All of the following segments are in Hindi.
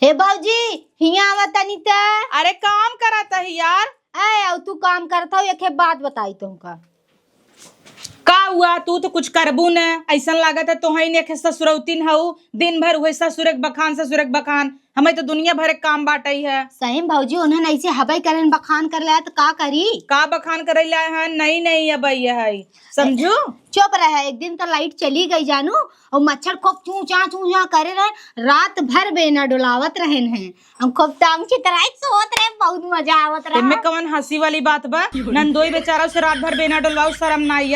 हे भाऊजी हिया आवत तनी त। अरे काम करत है यार। ऐ तू काम करता हो एक बात बताई तुमका। का हुआ? तू तो कुछ करबू न। ऐसा लागत है तो ने ससुरौतीन हऊ, दिन भर वही ससुरक बखान। हमें तो दुनिया भर के काम बाटई है। सही भाऊजी उन्हें ऐसे हवाई करन बखान कर लिया तो का करी? का बखान कर है? नहीं अब है समझू। चुप रहे। एक दिन तो लाइट चली गई जानू और मच्छर खूब चूचा करे रहे, रात भर बेना डुलावत रहे हैं। हम खूब टांग की तरह सोत रहे, बहुत मजा आवत रहा। में कवन हंसी वाली बात बा? नंदोई बेचारा से रात भर बेना डुलवाओ, शर्म ना आई?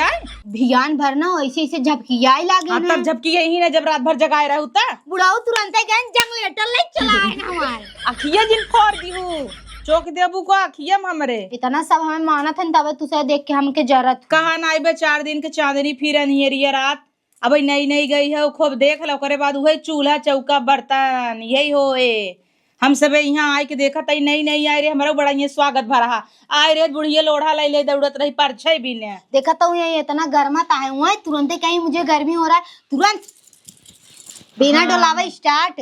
भियान भर ना ऐसे झपकियाई लागे ना। तब झपकी यही ना जब रात भर जगाए रहू ता। बुढ़ाऊ तुरंत जंगल टल चलाए ना हमारे अखिया जिन फोड़ दी हूँ चौक देबू को अखिया हमरे। इतना सब हमें माना था तब तुझे देख के हमके जरूरत कहा ना आई 4 दिन के चांदनी फिरन हियरिया रात। अब नई गई है खूब देख लो, करे बाद वही चूल्हा चौका बर्तन यही हो। हम सब यहाँ आए के देखा तई नई आए रे, हमारा बड़ा ये स्वागत भरा आए रे। बुढ़िया लोढ़ा ले दौड़त रही पर छे भी ने देखा तो ये इतना गर्मा आए हुआ है, तुरंत कहीं मुझे गर्मी हो रहा है, तुरंत बिना डोलावा स्टार्ट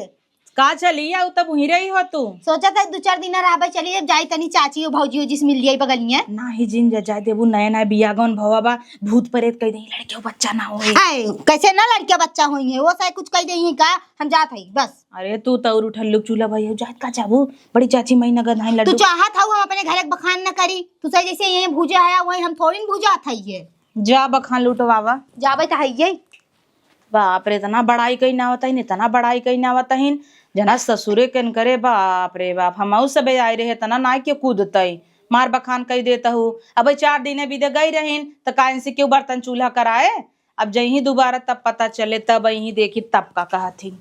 का चली आऊ तब वहीं रही हो तू। सोचा था 2-4 दिन रहा चली जब जाई तनी चाची और भौजी जिस मिल जाई बगलिया ना ही जिन जाए देबू नया बियागन भवा बा भूत प्रेत कह दही लड़के बच्चा ना होए। कैसे ना लड़के बच्चा होंगे वो शायद कुछ कह दही का हम जात है बस। अरे तू तौर उठल चूल्हा भाई हो जात का चाबू बड़ी चाची मई नगद नहीं लड्डू। तू चाहत हूँ हम अपने घर बखान न करी, तू सही जैसे ये भूजा है वही हम थोड़ी भूजा था ये जा बखान लूटो बाबा जाबे तो है। बाप रे इतना बड़ाई कहीं ना होता इतना बड़ाई कहीं ना होता जना ससुरे कन करे। बाप रे बाप हम सब आए रहे तना ना के कूदतई मार बखान कही देता हूँ। अब 4 दिन बीते गई रहीन तो काइन से क्यों बर्तन चूल्हा कराए। अब जही दोबारा तब पता चले तब यही देखी तब का कहा थी।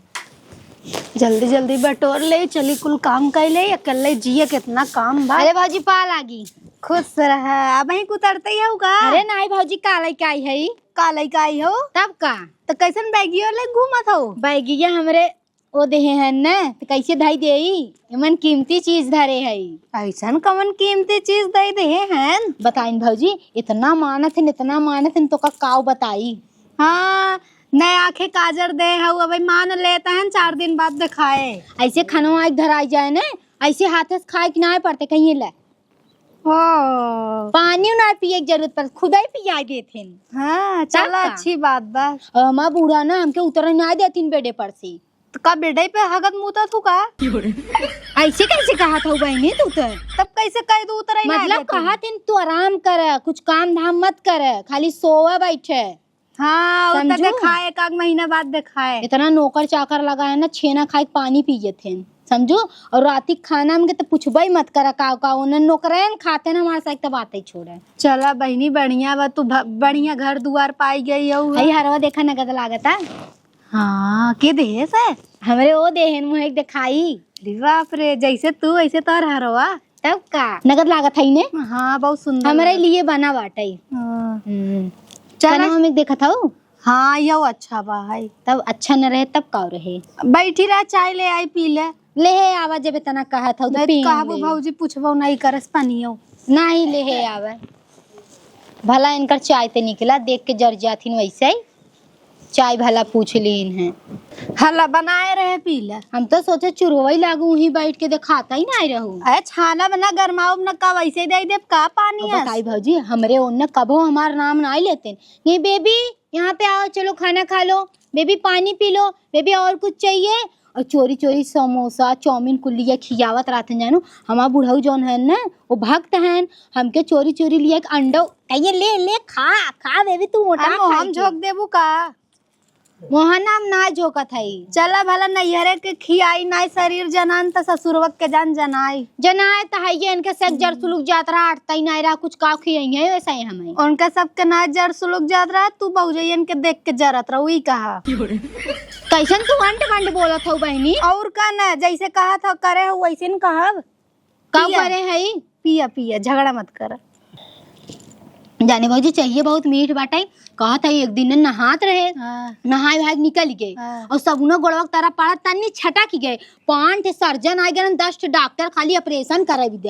जल्दी बटोर ले चली कुल काम कर ले, अकेले जिये कितना काम बा। अरे भाजी पा लागी खुश रह अब ही कुतरते ही का। अरे नाई भाजी काले का आई है काले का आई हो तब का तो कैसन बैगियो ले घूमत हो। बैगिया हमरे ओ देहे हैं न तो कैसे धाई देई एमन कीमती चीज धरे है। ऐसन कवन कीमती चीज दे दे हैं बताइन भौजी इतना मानत है तो का काव बताई। हाँ नए आंखें काजर दे है अब मान लेता है 4 दिन बाद दिखाए। ऐसे खाना धराई जाए न ऐसे हाथे से खाए कि ना पड़ते कहीं ले पानी ना पिए की जरूरत पर खुद ही पिया देते। हाँ चलो अच्छी बात बा। माँ बूढ़ा ना हमके उतर ना देतीन बेडे पर से तो का बेडे पे हगत मुता थू का। ऐसे कैसे कहा था बहनी तू तो तब कैसे कह दू उतर मतलब कहा थी तू आराम कर कुछ काम धाम मत कर खाली सोवा बैठे। हाँ उतना दिखाए 1 महीना बाद दिखाए। इतना नौकर चाकर लगाए ना छेना खाए पानी पिए थे समझो। और राती खाना में तो पूछबा ही मत करा का उन्हें नौकरन खाते ना हमारे साथ बात ही छोड़े। चला बहनी बढ़िया बा तू बढ़िया घर दुआर पाई गई हो। हरवा देखा नगद लागता। हाँ के देहे से हमरे वो देहन मुहे दिखाई। बाप रे जैसे तू ऐसे तो हरवा तब का नगद लागत है ने। हाँ बहुत सुंदर हमारे लिए बना बाटे। चलो हम देखा था। हाँ यो अच्छा बा है तब अच्छा न रहे तब का रहे। बैठी रहा चाय ले आई पी ले आवा जब इतना कहा था तो पी कहबो भौजी पूछबो नहीं करस पानी हो नहीं ले आवे भला इनकर चाय ते निकला देख के जर जाथिन वैसे ही चाय भला पूछ लीन है। हला बनाए रहे पी ले। हम तो सोचे चुरवई लागू वहीं बैठ के दिखाता ही नहीं रहूं। अरे छाना बना गरमाओ न का वैसे दे दे का पानी है। बताई भौजी हमरे ओन कबो हमार नाम नहीं लेते। ये बेबी यहाँ पे आओ चलो खाना खा लो, बेबी पानी पी लो, बेबी और कुछ चाहिए। और चोरी समोसा चाउमीन कुल्लिया खियावत रहते जानू। हमारा बुढ़ऊ जौन है न वो भक्त हैं हमके चोरी लिया एक अंडो कहिए ले खा बेबी तू मोटा हम झोंक देबू का वहाँ नाम ना झोंकत है। चला भला नैहरे के खियाई नाई शरीर जनान त ससुरवक के जनाई तो है ये इनके सब जर सुलुक जात रहा अटता ही नहीं रहा कुछ का खियाई है वैसा ही हमें उनका सबके ना जर सुलुक जात रहा तू बहुजयन के देख के जरत रहा वही कहा। कैसन तू अंट बोलत हो बहनी और का ना जैसे कहा था करे हो वैसे न कहब का करे है। पिया झगड़ा मत कर। जाने भौजी चाहिए बहुत मीठ बाटे। कहा था एक दिन नहात रहे, हाँ। नहाए भाग निकल गए हाँ। और सबनो गोड़वा तारा पाड़ा तन्नी छटक गए। 5 सर्जन आ गए, 10 डॉक्टर खाली ऑपरेशन करा भी दे।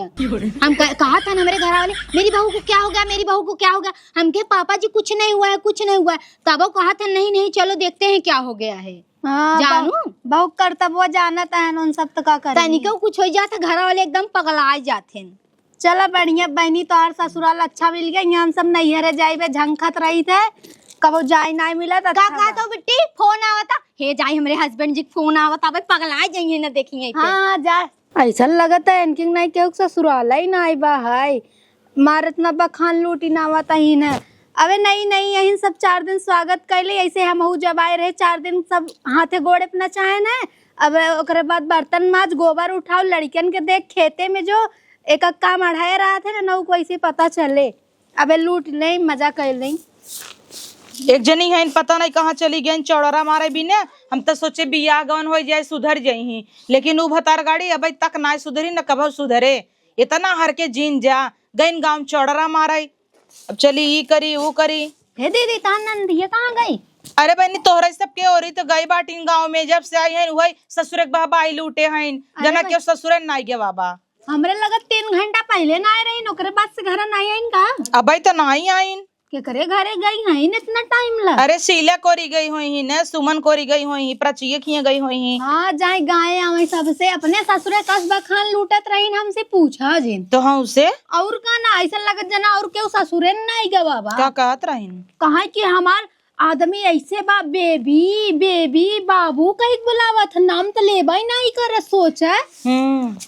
हम कहा था ना मेरे घर वाले, मेरी बहू को क्या हो गया, मेरी बहू को क्या हो गया। हम कहे पापा जी कुछ नहीं हुआ है, कुछ नहीं हुआ है। तब वो कहा था नहीं नहीं चलो देखते हैं क्या हो गया है। हाँ, जानू बहुत करता वो जानता है उन सब तो का करे। तनिको कुछ हो जाता घर वाले एकदम पगला जाते। चला बढ़िया बहनी तो और ससुराल अच्छा मिल गया। यहाँ हम सब नैहरे जाइबे झंखत रही थे, कबो जाए नहीं मिला था। का कहा तो बिट्टी फोन आवता हे जाई हमरे हस्बैंड जी फोन आवता अबे पगला जाइए ना देखिए। हाँ जा ऐसा लगता है इनकी नहीं के ससुराल ही ना आईबा है, मारत न बखान लूटी ना आवता ही ना। अबे नहीं नहीं यही सब 4 दिन स्वागत कैले, ऐसे हम जब आए रहे 4 दिन सब हाथे गोड़े अपना चाहे ना। अब ओकरे बाद बर्तन माज, गोबर उठाओ, लड़कियन के देख खेते में जो एक काम अढ़ाए रहा थे ना नौ को ऐसे पता चले। अबे लूट नहीं मजा कर नहीं। एक जनी है पता नहीं कहाँ चली गई चौड़रा मारे भी ने। हम तो सोचे बियाह गवन हो जाए सुधर जाही, लेकिन उ भतार गाड़ी अभी तक ना सुधरी न कब सुधरे। इतना हर के जीन जा गई गाँव चौड़रा मारे। अब चली ई करी वो करी। हे दीदी तान नंदिया कहाँ गई। अरे बहनी तोहरा सब के और तो गई बाटिन गाँव में, जब से आई है वही ससुर के बाबा आई लूटे हैं जना के ससुर नहीं गए बाबा। हमरे लगा 3 घंटा पहले ना आए रही, ओकरे बाद से घर नहीं आईन का। अभी तो नहीं आईन के करे घरे गई है इतना टाइम लगा। अरे शीला कोरी गई हुई न, सुमन कोरी गई हुई, प्राची खिया गई हुई। हाँ जाए गाय आवे सबसे अपने ससुरे कसबा खान लूटत रही हमसे पूछा जिन तो हाँ उसे और का ना ऐसा लगत जना और केहू ससुरे नहीं गए बाबा। क्या कहत रहीन कहा कि हमार आदमी ऐसे बा बेबी बेबी बाबू कहीं बुलावत नाम तो लेबा ही नहीं कर सोचा।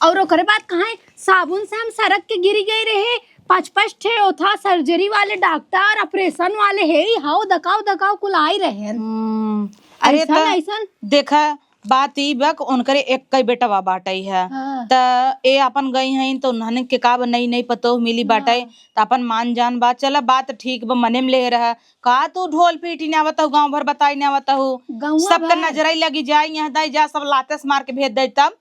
और ओकरे बाद कहा साबुन से हम सड़क के गिर गए रहे, 5-5 ठे था सर्जरी वाले डॉक्टर, ऑपरेशन वाले हे हाउ दकाव दकाव कुल आई रहे। अरे ऐसा देखा बात ई बक उनकरे एक कई बेटवा बाटई है। हाँ। त ए अपन गई हैं तो उन्होंने के का नई नई पतो मिली बाटई त अपन मान जान बात चला बात ठीक बा मने में ले रहा का तू ढोल पीटी ने आवत गांव भर बताई ने आवत सबके नजर लगी जाए यहाँ दाई जा सब लातेस मार के भेज दे तब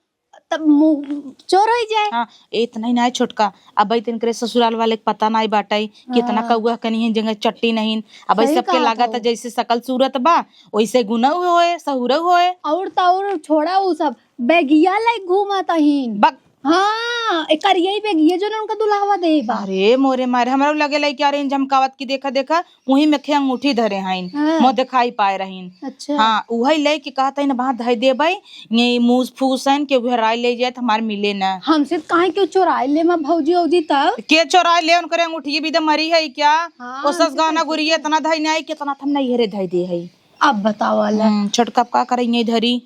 चोर हो जाए। हाँ इतना ही ना छोटका अब तिनकरे ससुराल वाले के पता नहीं बाटाई कितना कौआ कनी है जगह चट्टी नहीं। अब सबके लागत जैसे सकल सूरत बा वैसे गुना होए सहुर होए। और तो और छोड़ा वो सब बेगिया लाइक घूमता ही। हाँ एक करिया बेगिया जो उनका दुल्हावा दे बा। अरे मोरे मारे हमरा लगे लाई क्या रे झमकावत की देखा देखा वही में खे अंगूठी धरे हैं मो दिखाई पाए रहीन। अच्छा हाँ वही ले के कहता है बात धई दे भाई ये मूस फूसन के घराई ले जाए हमारे मिले ना। हमसे कहे क्यों चोराई ले मैं भौजी औजी तब के चोराई ले उनकर अंगूठी भी तो मरी है क्या। वो सस गाना गुरिया इतना धई नहीं कितना थम नहीं हेरे धई दे है। अब बताओ छोटका का करेंगे धरी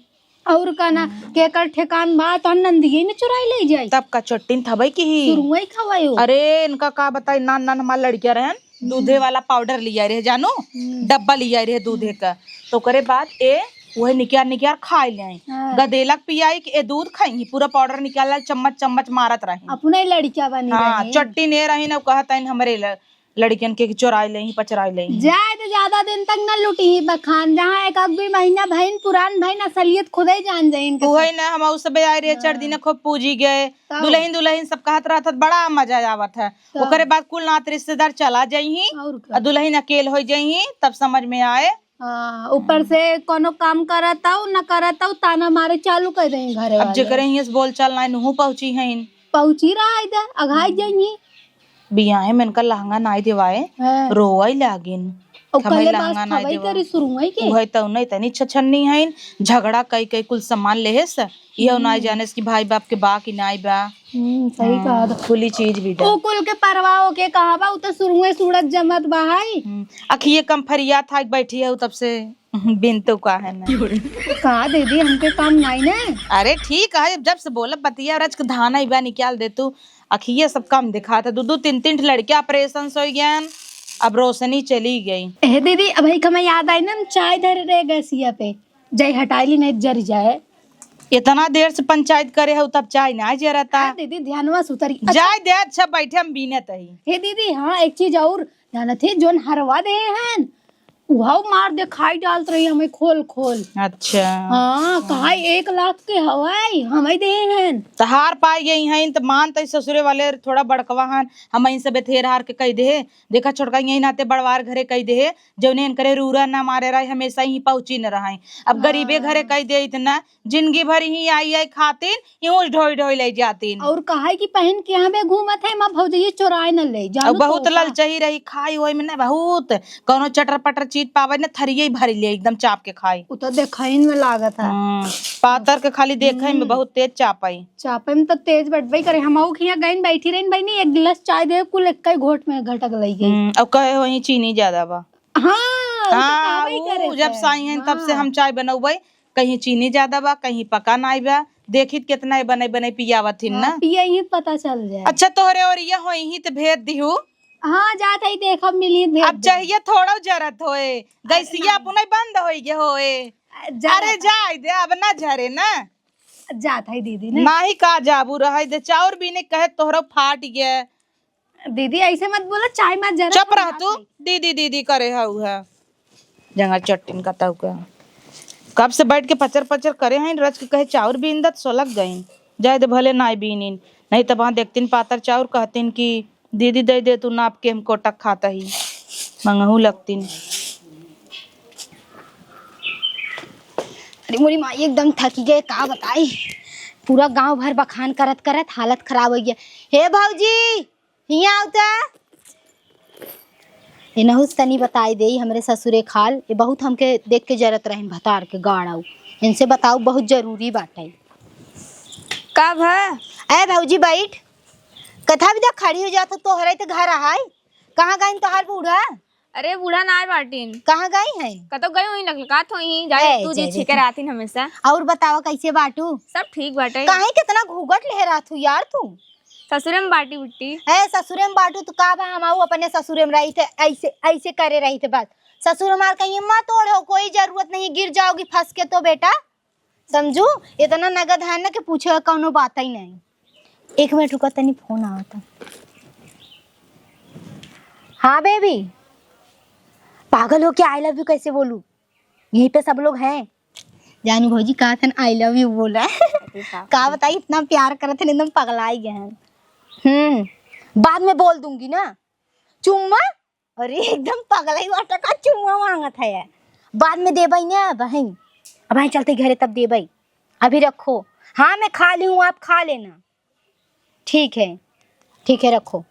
और का ना के कर ठेकान बात नंदिये ने चुराई ले जाए तब का चट्टीन थबई की ही सुरुई खवायो। अरे इनका का बताई नान नान हमार लड़किया रहन दूधे वाला पाउडर लिया रहे जानो डब्बा लिया रहे दूधे का तो करे बाद ए वही निकाल निकाल खाई ले गदेलक पियाई के ए दूध खाई पूरा पाउडर निकाल चम्मच चम्मच मारत रहे अपने लड़किया बनी। हाँ चट्टी ने रही ना कहता हमारे लड़कियन के चोराई ले पचराई ले जाए तो ज्यादा दिन तक न लुटी बखान जहाँ एक भी महीना भैन पुरान भैन असलियत खुद ही जान जाए। वही ना हम उस सब आए रहे 4 दिन खूब पूजी गए दुल्हन दुल्हन सब कहत रहा था बड़ा मजा आवत है। ओकरे बाद कुल नात रिश्तेदार चला जाही और दुल्हन अकेले हो जाही तब समझ में आए। ऊपर से कोनो काम करता न करता ताना मारे चालू कर रहे घरे। अब जेकरे बोल चाल ना नहू पहुंची है पहुंची रहा इधर अघाई जाइए बियाहे में इनका लहंगा नाई देवाए रोई लागिन लहंगा नाई देवा तो नहीं तनी छछन्नी है झगड़ा कई कई कुल सामान लेहेस ये नाई जाने की भाई बाप के बा की नाई बा। सही कहा खुली चीज भी ओ कुल के परवाह के कहा बा उ तो सुरुए सूरत जमत बा है अखिए कम फरिया था बैठी है तब से बिन तो का है ना कहा दीदी हमके काम नहीं ना। अरे ठीक है जब से बोला बतिया रच धाना ही बा निकाल दे तू अखिए सब काम दिखा था 2-3 लड़कियां ऑपरेशन हो गया अब रोशनी चली गई। ए दीदी अब हमें याद आई ना चाय धर रहे गैसिया पे जय हटाई नहीं जर जाए इतना देर से पंचायत करे है तब चाय ना जरता। दीदी ध्यानवा सुतरी जाए दे अच्छा बैठे हम बीनत ही। हे दीदी हाँ एक चीज और ध्यान थे जोन हरवा दे हैं उहाव मार दे खाई डालत रही हमें खोल खोल। अच्छा हाँ कहा 1 लाख के हवाई हमें दे हैं। तो हार पाई गई हैं तो मान तो ससुरे वाले थोड़ा बड़कवा हन हम इन सब थेर हार के कह दे देखा छोटका यही नाते बड़वार घरे कह दे जौने करे रूरा ना मारे रहे हमेशा ही पहुंची न रहे। अब गरीबे घरे कह दे इतना जिंदगी भर ही आई खातिर यूं ढोई ढोई ले जाती और कहा कि पहन के हमें घूमत है माँ भौजी चोराए न ले और जानो बहुत ललचही रही खाई होई में ना बहुत कोनो चटर पटर चीज पावे ना थरिये भरी ले एकदम चाप के खाई। उ तो देखइन में लागत है। पातर के खाली देखे में बहुत तेज चापाई चापे में तो तेज बटबई करे हम खिया गईन बैठी रही बहनी 1 गिलास चाय दे कुल एक घोट में घटक लई गई। अब कहे वही चीनी ज्यादा बा। हाँ ऊ जब साई हैं तब से हम चाय बनौबै कहीं चीनी ज्यादा बा कहीं पका नाई बा देखित कितना बने बने पियावत हिन ना पिया ही पता चल जाए। अच्छा तोहरे और ये होई ही तो भेज दिहू। हाँ जात है देखब मिली भेज अब चाहिए थोड़ा जरूरत होए गैसिया पुनः बंद होई गे होए। अरे जाय दे अब ना झरे ना जात है दीदी ने नाही का जाबू रहे दे चाउर भी ने कहे तोहरा फाट गया। दीदी ऐसे मत बोलो चाय मत जरा चुप रह तू दीदी दीदी करे हऊ है जंगा चट्टिन का ताऊ का कब से बैठ के पचर पचर करे हैं रच के कहे चाउर भी इंदत सोलक गईन जाए दे भले नाई बीनिन नहीं तो वहां देखतीन पातर चाउर कहतीन कि दीदी दे तू नाप के हमको टक खाता ही मंगहू लगतीन। अरे मोरी माँ एकदम थकी गए का बताई पूरा गांव भर बखान करत करत हालत खराब हो गया। हे भौजी हिया आवता इनहुस तनी बताई दे हमरे ससुरे खाल ये बहुत हमके देख के जरत रहन भतार के गाड़ाऊ इनसे बताओ बहुत जरूरी बाटे। कब है? ए भौजी बैठ कथा भी तक खड़ी हो जाता तो हरे तो घर आहाई कहाँ गई तोहार बूढ़ा? अरे बूढ़ा ना आए बाटिन कहाँ गई है? कतो गई हुई लगलकात होई जाए तू जी छिकर आतीन हमेशा। और बतावा कैसे बाटू? सब ठीक बाटे। काहे कितना घूघट लहरा तू यार तू ससुरे में बाटी बुट्टी है ससुरे में बाटू तो का बा हम अपने ससुरे में रही थे ऐसे ऐसे करे रही थे बस ससुर मार कहीं मत तोड़ो कोई जरूरत नहीं गिर जाओगी फंस के तो बेटा समझू इतना नगद है ना कि पूछे कौनो बात ही नहीं। 1 मिनट रुको तनी फोन आवता। हाँ बेबी पागल हो क्या आई लव यू कैसे बोलूं यहीं पे सब लोग हैं। जानू भौजी कहा था आई लव यू बोला कहा बताई इतना प्यार करते एकदम पगलाई गए हैं। बाद में बोल दूंगी ना चुम्मा अरे एकदम पगलाई वाटा का चुम्मा मांगत है बाद में दे भाई ना बहन अब आई चलते घरे तब दे भाई अभी रखो। हाँ मैं खा ली हूँ आप खा लेना ठीक है रखो।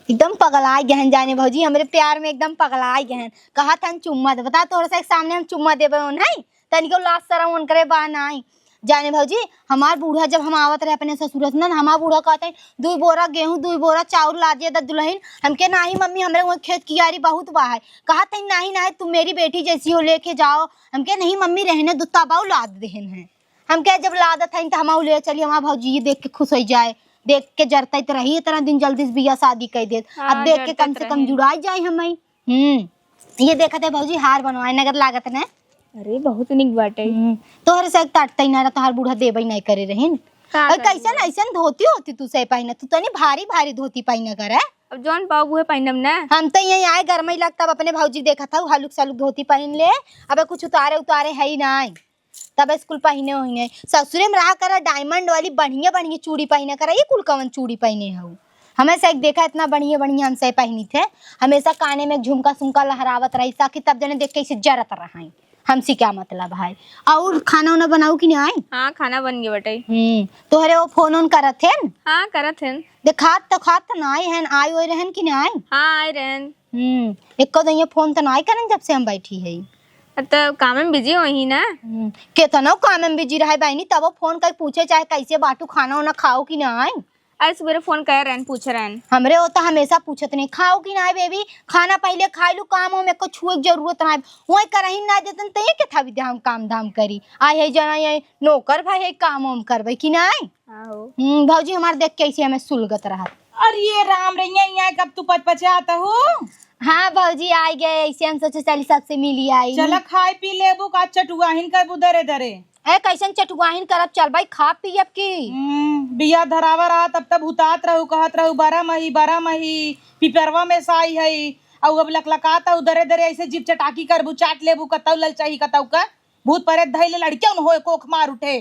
एकदम पगलाई गहन जाने भौजी हमारे प्यार में एकदम पगलाई गहन कहा था चुम्मा दे बता तोरा से सामने हम चुम्मा देबे नहीं तनिको लाज शरम उन करे बा नहीं जाने भौजी हमार बूढ़ा जब हम आवत रहे अपने ससुर से ना हमार बूढ़ा कहते हैं 2 बोरा गेहूं 2 बोरा चाउर ला दिए दुल्हन हमके नहीं मम्मी हमरे वहाँ खेत की यारी बहुत बा है कहा था नहीं तुम मेरी बेटी जैसी हो लेके जाओ हमके नहीं मम्मी रहने दो तबाऊ लाद देहन है हमके जब लादत है तो हम ले चलिए हमार भौजी ये देख के खुश हो जाए देख के जरते तो रही इतना दिन जल्दी से बिया शादी कर दे अब देख के कम से कम जुड़ाई जाए हमें। ये देखा थे भौजी हार बनवाए नगद लागत ने अरे बहुत निक बाटे तोहर से तटते ना तोहार बूढ़ा देबई नहीं करे रहिन कैसन ऐसन धोती होती तू से पहने तू तनी भारी भारी धोती पहने करे अब जौन पाऊ है पहनम ना हम तो यहीं आए घर में ही लगता अपने भौजी देखा था हलुक सलुक धोती पहन ले अब कुछ उतारे है ही नहीं तब स्कूल पहने हुई ससुरे में रहा करा डायमंड वाली बढ़िया बढ़िया चूड़ी पहने करा ये कुल कवन चूड़ी पहने हूँ हमेशा एक देखा इतना बढ़िया बढ़िया हमसे पहनी थे हमेशा काने में झुमका सुमका लहरावत रही ताकि तब जने देख के इसे जरत रहा हमसे क्या मतलब है। और खाना वाना बनाऊ कि नहीं आई? हाँ खाना बन गया बटे। तोहरे वो फोन ऑन करत है? हाँ करत है खात तो नहीं है आई हुए रहन कि नहीं आई? हाँ आई रहन एक को दइए फोन तो नहीं करन जब से हम बैठी है तो काम में बिजी होही ना केतना काम में बिजी रहे बहनी तब वो फोन कर पूछे चाहे कैसे बाटू खाना वाना खाओ कि नहीं आई? अरे सुबह फोन कर रहन पूछ रहन हमरे वो तो हमेशा पूछत नहीं खाओ कि नहीं बेबी खाना पहले खा लू काम में को छुए की जरूरत नहीं वही करही ना देतन तो ये के था विद्या हम काम धाम करी आए है जना ये नौकर भाई है काम वाम करबे कि नहीं? भौजी हमारे देख के ऐसे हमें सुलगत रहा। अरे ये राम रैया कब तू पचपचाता हो? हाँ भौजी आ गए ऐसे हम सोचे चली सबसे मिली आई चला खाए पी लेबू का चटुआहिन करबू दरे दरे ए कैसन चटुआहिन करब चल भाई खा पी अब की बिया धरावा रहा तब तब उतात रहू कहत रहू 12 मही पिपरवा में साई है और अब लकलकाता उधरे दरे ऐसे जीप चटाकी करबू चाट लेबू कतौ ललचाही कतौ का भूत परे धैले लड़किया न होए कोख मार उठे।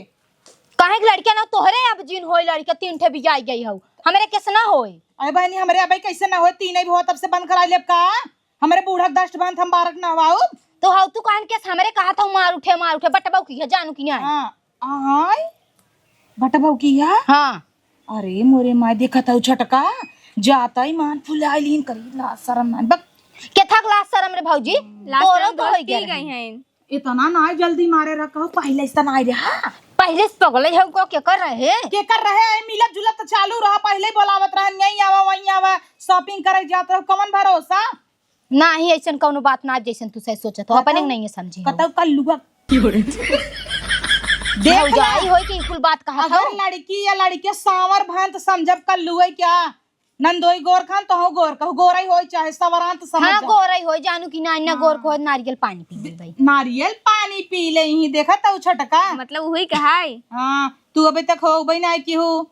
काहे के लड़किया ना तोहरे अब जिन होई लड़किया 3 ठे भी आई गई हऊ हमरे कैसना होई। अरे बहनी हमरे अबे कैसे ना होए तीन भी हो तब से बंद करा लेब का हमरे बूढ़ा दस्ट बंद हम बारक ना हवाऊ। तो हऊ तू कान के हमरे कहा था मार उठे बटबाऊ की है जानू की नहीं। हां आय बटबाऊ की है। हां अरे मोरे माय देखत हऊ छटका जाता ही मान फुलाइलीन करी ला शरम ना बक केथा क्लास शरम रे भौजी तोरो तो होई गई गई हैं। इतना ना जल्दी मारे रखो पहले से ना रे। हां पहले से पगले हऊ को के कर रहे के कर रहे मिलत जुलत तो चालू रहा पहले ही बोलावत रहा नहीं आवा वहीं आवा शॉपिंग करे जात रहो कौन भरोसा। नाही ऐसन कौनो बात ना जैसन तू सही सोचत हो अपने नहीं समझी कतौ कल्लुआ देख जाई होई कि कुल बात कहा था। अगर लड़की या लड़के सांवर भंत समझब कल्लुआ क्या नंदोई गोर खान तो हो गोर कहू गोराई होई चाहे सवरांत समझ। हां गोरई होई जानू की ना ना गोर को नारियल पानी पी ले भाई नारियल पानी पी ले ही देखा तो छटका मतलब वही कहाई। हां तू अभी तक हो बई ना की हो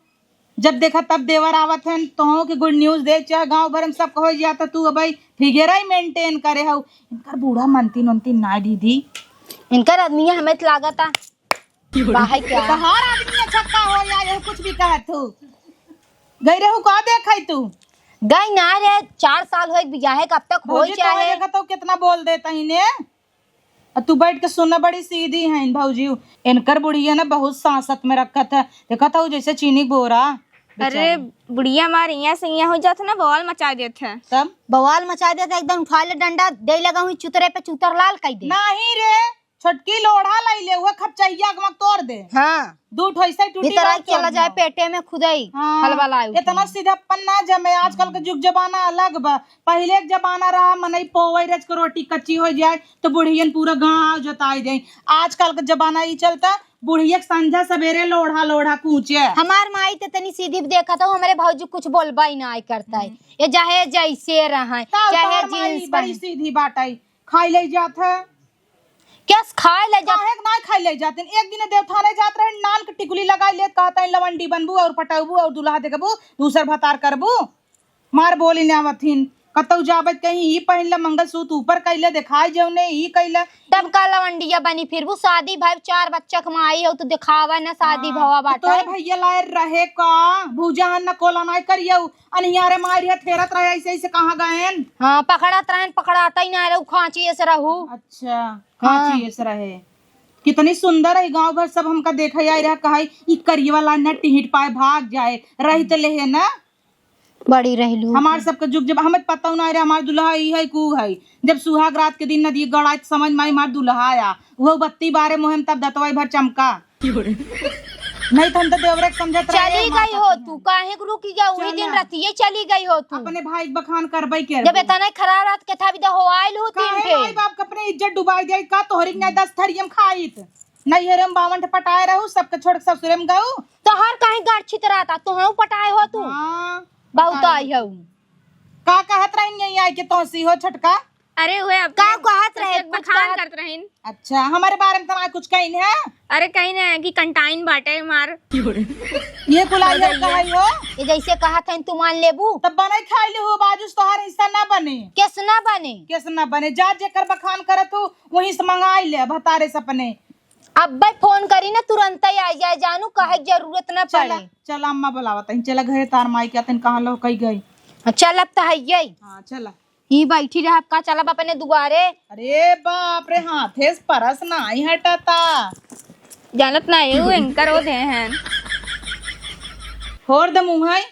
जब देखा तब देवर आवत हैं तो के गुड न्यूज दे चाहे गांव भर में सब हो जाता तू अबई फिगेरा ही मेंटेन करे हो इनकर बूढ़ा मनती ना दीदी इनकर आदमी हमें लागता बाहर क्या हर आदमी छक्का हो या कुछ भी कहत तू गई रहू का देखै तू गई ना रे 4 साल होई बियाह कब तक होई चाहे देखा तो कितना बोल देता इने तू बैठ के सुनना बड़ी सीधी है इन भौजी इनकर बुढ़िया ना बहुत सांसत में रखत है देखा था जैसे चीनी बोरा। अरे बुढ़िया मार यहाँ से यहाँ हो जाता ना बवाल मचा देते हैं तब बवाल मचा देता एकदम उठा ले डंडा दे लगा हुई चुतरे पे चुतर लाल कई दे नहीं रे छोटकी लोढ़ा लाई ले हुआ खपचैया के तोड़ दे। हां दू ठोइसा टूटी भीतर चला जाए पेटे में खुदाई हलवा लाए इतना सीधापन ना जमे आजकल का युग जमाना अलग बा पहले के जमाना रहा मनई पोवई रच के रोटी कच्ची हो जाए तो बुढ़ियन पूरा गांव जोताई दे। आजकल का जमाना ही चलता बुढ़िया संझा सवेरे लोढ़ा कूचे। हमार माई तो तनी सीधी देखा था हमारे भौजी कुछ बोलबा ही ना करता है ये चाहे जैसे रहा चाहे जींस बड़ी सीधी बात आई खाई ले जात है क्या खाए ले जा काहे ना खाई ले जाते एक दिन देवथाने जात रहे नान के टिकुली लगाई ले कहता है लवंडी बनबू और पटबू और दुल्हा देखबू दूसर भतार करबू मार बोली ने आवथिन कतौ जाबत कहीं ही पहन ले मंगलसूत्र ऊपर कैले दिखाई जौने ही कैले तब का लवंडिया बनी फिर वो शादी भाई 4 बच्चा कमाई हो तो दिखावा ना शादी भवा बाटा तोरे भैया लाए रहे का भूजा न कोला ना करियो अनियारे मारिया थेरत रहे ऐसे ऐसे कहां गएन। हां पकड़त रहन पकड़ाता ही ना रहू खांची ऐसे रहू। अच्छा खांची ऐसे रहे कितनी सुंदर है गांव भर सब हमका देखा आई रहा कहाई ई करिए वाला न टिहिट पाए भाग जाए रही तो ले है ना बड़ी रहलू हमार सबके जुग जब हमें पता ना रे हमार दुल्हा ई है कू है जब सुहाग रात के दिन नदी गड़ाई समझ में मार दुल्हा आया वो बत्ती बारे मोहम तब दतवाई भर चमका नहीं तो हम तो देवरे समझत रहे चली गई हो तू काहे को रुकी गया वही दिन रतिये चली गई हो तू अपने भाई बखान करबई के जब इतना खराब रात के था भी तो हो आइल हो 3 काहे ठे माई बाप के अपने इज्जत डुबाई दे का तोहरी ने 10 थरियम खाईत नहीं हेरम 52 पटाए रहू सबके छोड़ के ससुरे में गऊ तो हर काहे गाड़ छितराता तू हऊ पटाए हो तू हां बहुत आई हो का कहत रही नहीं आई के तोसी हो छटका। अरे हुए अब का कहत रहे बखान करत रहीन। अच्छा हमारे बारे में तो कुछ कहीं है अरे कहीं ना कि कंटाइन बाटे मार ये कुलाई हो कहाई हो ये जैसे कहा था तू मान लेबू तब बने खाई ले हो बाजूस तोहार हिस्सा ना बने कैसे ना बने कैसे ना बने जा जेकर बखान करत हो वहीं से मंगाई ले भतारे सपने अब भाई फोन करी ना तुरंत ही आ जाए जानू कहे जरूरत ना चला पड़े। चला अम्मा बुलावत है चला घरे तार माई के तन कहां लो कई गई चल अब तो है यही हां चला ही बैठी रह का चला अपने दुआरे। अरे बाप रे हाथे से परस ना ही हटाता जानत ना ये एंकर हो दे हैं होर द मुंह है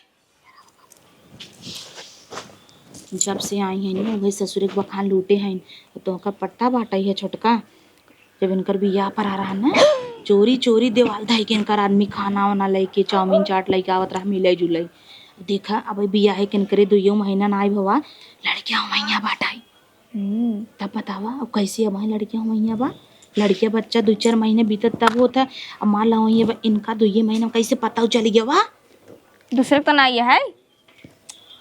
जब से आई है नी वही ससुर के बखान लूटे हैं तो का पट्टा बाटा है छोटका जब इनकर बियाह पर आ रहा ना चोरी चोरी देवाल धाई के इनकर आदमी खाना वाना लेके चाउमीन चाट लेके आवत रहा मिले जुले देखा अब बियाह के इनकरे 2 महीना ना आई भवा लड़कियां मैया बाटाई तब बतावा अब कैसे अब लड़कियां मैया बा लड़कियां बच्चा 2-4 महीने बीतत तब होता अब मान लो इनका 2 महीना कैसे पता चली गया वा दूसरे तो ना ये है।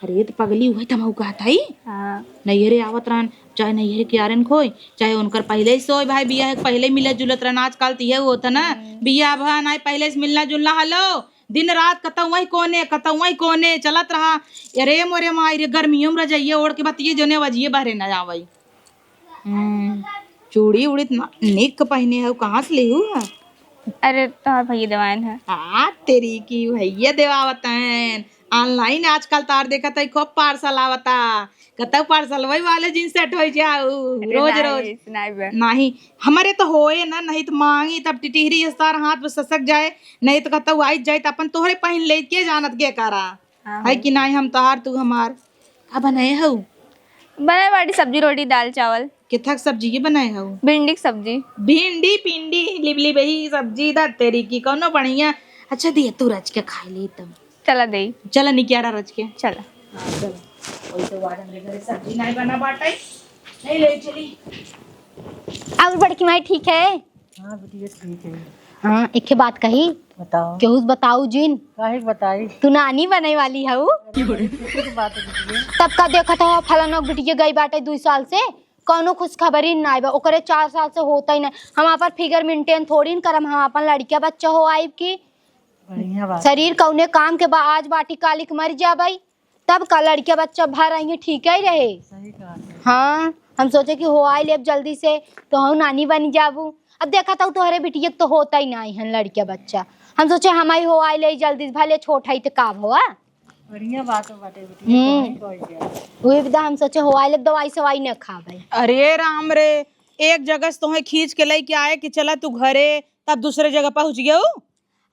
अरे तो पगली हुई तमहु कहत हई हां नैहरे आवत रहन चाहे नैहरे के आरन खोई चाहे उनकर पहले ही सोई भाई बियाह पहले मिलत जुलत रहन आजकल तो ये होता ना बियाह भन आई पहले से मिलना जुलना हलो दिन रात कतौई कोने चलत रहा। अरे मोरे माई रे गर्मियों में रजाइए ओढ़ के बतिये जोने वजिए बहरे न जावई। चूड़ी उड़ी निक पहने है कहाँ से ले है? अरे तो भैया दवान है। तेरी की भैया देवावत हैं ऑनलाइन आजकल तार देखा था खूब पार्सल आवता। कतौ पार्सल वही वाले जिन सेट हो जाओ रोज रोज नहीं हमारे तो होए ना, नहीं तो मांगी तब टिटिहरी स्तार हाथ में ससक जाए, नहीं तो कतौ आई जाए तो अपन तोहरे पहन ले के जानत के करा है कि नहीं। हम तोहार तू हमार का बनाए हो? बनाए बाटी सब्जी रोटी दाल चावल। किथक सब्जी ये बनाए हो? भिंडी की सब्जी। भिंडी पिंडी लिबली बही सब्जी दा तेरी की कोनो बढ़िया। अच्छा दिए तू रच के खा ली तब। चला दे चला निक्यारा रच के चला। चलो कोई तो वाद हमरे घरे सब्जी नहीं बना बाटे नहीं ले चली। और बड़की माई ठीक है? हाँ बेटी ठीक है। हाँ एक बात कही बताओ। केहू बताऊ जिन काहे बताई? तू नानी बने वाली हऊ। बात है तब का देखा था फलाना बिटिया गई बाटे 2 साल से कौनो खुश खबरी नहीं बा, ओकरे 4 साल से होता ही नहीं। हम अपन फिगर मेंटेन थोड़ी न करम, हम अपन लड़किया बच्चा हो आइब की बढ़िया बात। शरीर कौने काम के बा आज बाटी कालिक मर जाबई तब का लड़किया बच्चा भर आएंगे ठीक ही रहे। सही कहा है। हाँ हम सोचे कि हो आई लेब जल्दी से तो हम नानी बन जाबू। अब देखा था तोहरे बिटिया तो होता ही नहीं है लड़किया बच्चा, हम सोचे हमारी हो आई ले जल्दी भले छोटा ही तो काब हुआ। बढ़िया बात है बाटे बेटी। वही विदा हम सोचे हो आई ले दवाई सवाई न खा भाई। अरे राम रे एक जगह से तुम्हें खींच के लेके आए कि चला तू घरे तब दूसरे जगह पहुंच गया।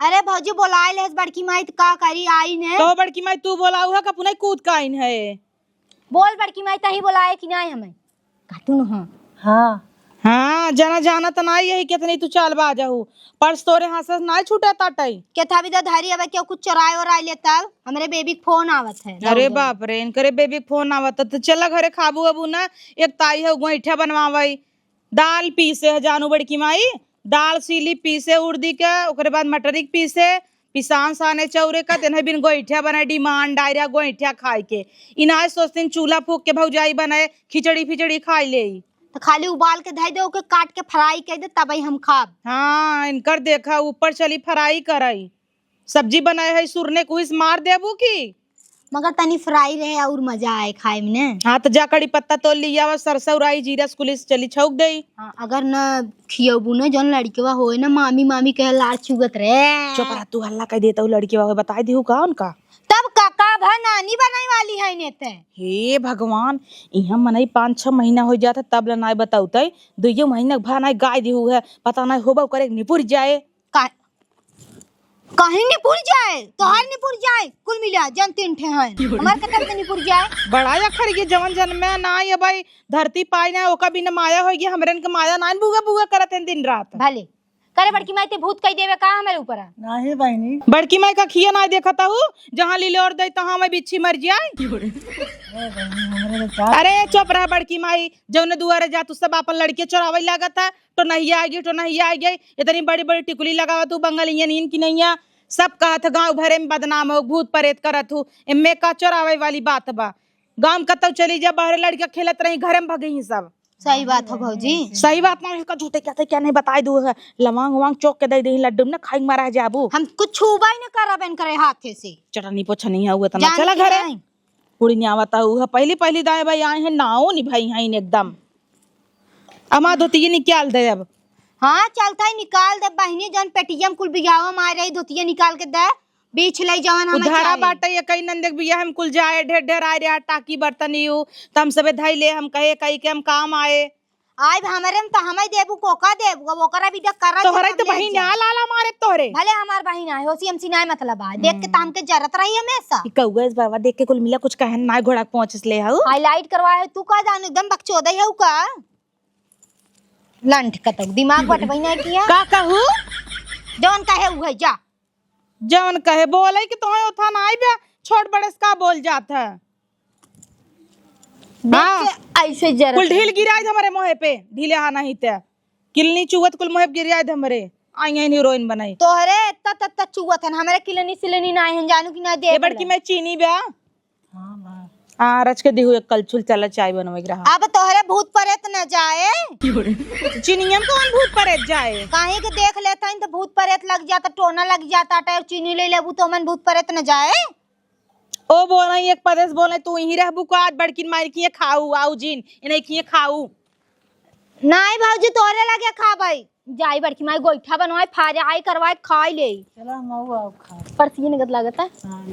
अरे भौजी बोलाए ले बड़की माई तो का करी आई ने तो बड़की माई तू बोला हुआ का पुनः कूद का आइन है। बोल बड़की माई तही बोलाए कि नहीं हमें कातू न। हाँ हाँ हाँ जना जाना तो नहीं यही कितनी तू चाल बाजाहू पर्स तोरे हाथ से नहीं छूटे ताटई क्या था विदा धारी अब क्यों कुछ चराए और आई लेता हमारे बेबी के फोन आवत है। अरे बाप रे इनकरे बेबी फोन आवत तो चला घरे खाबू अबू ना। एक ताई है गोईठा बनवावई दाल पीसे है जानू बड़की माई दाल सीली पीसे उड़दी के ओकरे बाद मटरी के पीसे पिसान साने चौरे का तेने बिन गोईठा बनाए डिमांड डायरिया गोईठा खाए के इनाए सोचते चूल्हा फूक के भौजाई बनाए खिचड़ी फिचड़ी खाई ले तो खाली उबाल के धई दे के काट के फ्राई कर दे तब हम खाब। हाँ इनकर देखा ऊपर चली फ्राई कराई सब्जी बनाए है सुरने को इस मार देबू की मगर तनी फ्राई रहे और मजा आए खाए में ने। हाँ तो जा कड़ी पत्ता तोल लिया वा सरसों राई जीरा कुलिस चली छौक गई। हाँ, अगर न खियबू न जौन लड़केवा होए न मामी मामी कहे लाड़ चुगत रे। चुप रह तू हल्ला कह देता हूँ लड़की वाले बता दी का उनका तब काका भा नानी बनाई वाली है नेते। हे भगवान यहाँ मनाई 5-6 महीना हो जाता तब ला नाई बताऊते 2 महीना भा नाई गाय दी है पता नहीं होबा करे निपुर जाए कहीं निपुर जाए तोहार निपुर जाए कुल मिला जन 3 ठे हैं हमार कतब से निपुर जाए। बड़ा अखर ये जवन जन में ना ये भाई धरती पाई ना ओका बिना माया होगी हमरन के माया नान बुगा बुगा करत हैं दिन रात भले करे बड़की माई ते भूत कई देवे का हमारे ऊपर नहीं बहनी बड़की माई का खिया ना देखता हूँ जहाँ लीले और दई तहाँ मैं बिच्छी मर जाए। अरे चुप रहा बड़की माई जौने दुआरे जा तू सब अपन लड़के चोरावे लागत है तो नहीं आ गई इतनी बड़ी बड़ी टिकुली लगावा तू बंगालिया नीन की नहीं सब कहत गांव भरे में बदनाम हो भूत प्रेत करत हूँ इनमें का चोरावे वाली बात बा। गांव में कतौ चली जा बाहर लड़के खेलत रही घर में भगे ही सब। सही बात है भौजी सही बात ना इसका झूठे क्या नहीं बताई दू है लवांग वांग चौक के दे दे लड्डू ना खाई मारा जाबू हम कुछ छुबा ही न करबन करे हाथे से चटनी पोछा नहीं हुआ तना चला घरे कुड़ी नहीं आवता हुआ पहली दाएं भाई आए हैं नाओ नहीं भाई हैं एकदम अमा धोती निकाल दे अब। हाँ चलता ही निकाल दे बहनी जौन पेटीएम कुल बिगावा मार रही धोतिया निकाल के दे बीच ले जवन हम उधारा बाटे ये कई नंदक बिया हम कुल जाए ढेर ढेर आए रे टाकी बर्तन यू तम सबे धई ले हम कहे कई के हम काम आए आय हमरे में तो हमें देबू कोका देबू ओकरा भी देख कर तोहरे तो बहिन आ लाला मारे तोहरे भले हमार बहिन आए होसी हमसी नाय मतलब आ देख के ताम के जरत रही हमेशा कौआ इस बार देख के कुल मिला कुछ कहन ना घोड़ा पहुंचस ले हऊ हाईलाइट करवाए तू का जान एकदम बकचोदे है का लंठ कतक दिमाग बटवई ना किया का कहू जौन कहे उ है जा जौन कहे बोले कि तोहे उठा ना आई बे छोट बड़े का बोल जात है। देख के ऐसे जरत कुल ढील गिराए हमारे मोहे पे ढीले हा नहीं ते किलनी चुवत कुल मोहे गिराए हमरे आई है हीरोइन बनाई तोहरे तत चुवत हन हमरे किलनी सिलनी ना हन जानू कि ना दे ये बड़की मैं चीनी बे हाँ रच के दी हुई कलछुल चला चाय बनवे रहा। अब तोहरे भूत प्रेत न जाए, चीनिया में कौन भूत परेत जाए? काहे के देख लेता है तो भूत प्रेत लग जाता, टोना लग जाता है, चीनी ले लेबू तो मन भूत प्रेत न जाए। ओ बोला एक पदेश बोले तू यहीं रहबू का आज बड़की मार किए खाऊ आऊ जिन इन्हें किए खाऊ। नहीं भाजी तोरे लगे खा भाई, जाई बड़की माई गोईठा बनवाए फारे आई करवाए खाई ले। चलो हम आओ खा। परसी निकत लागत है। हाँ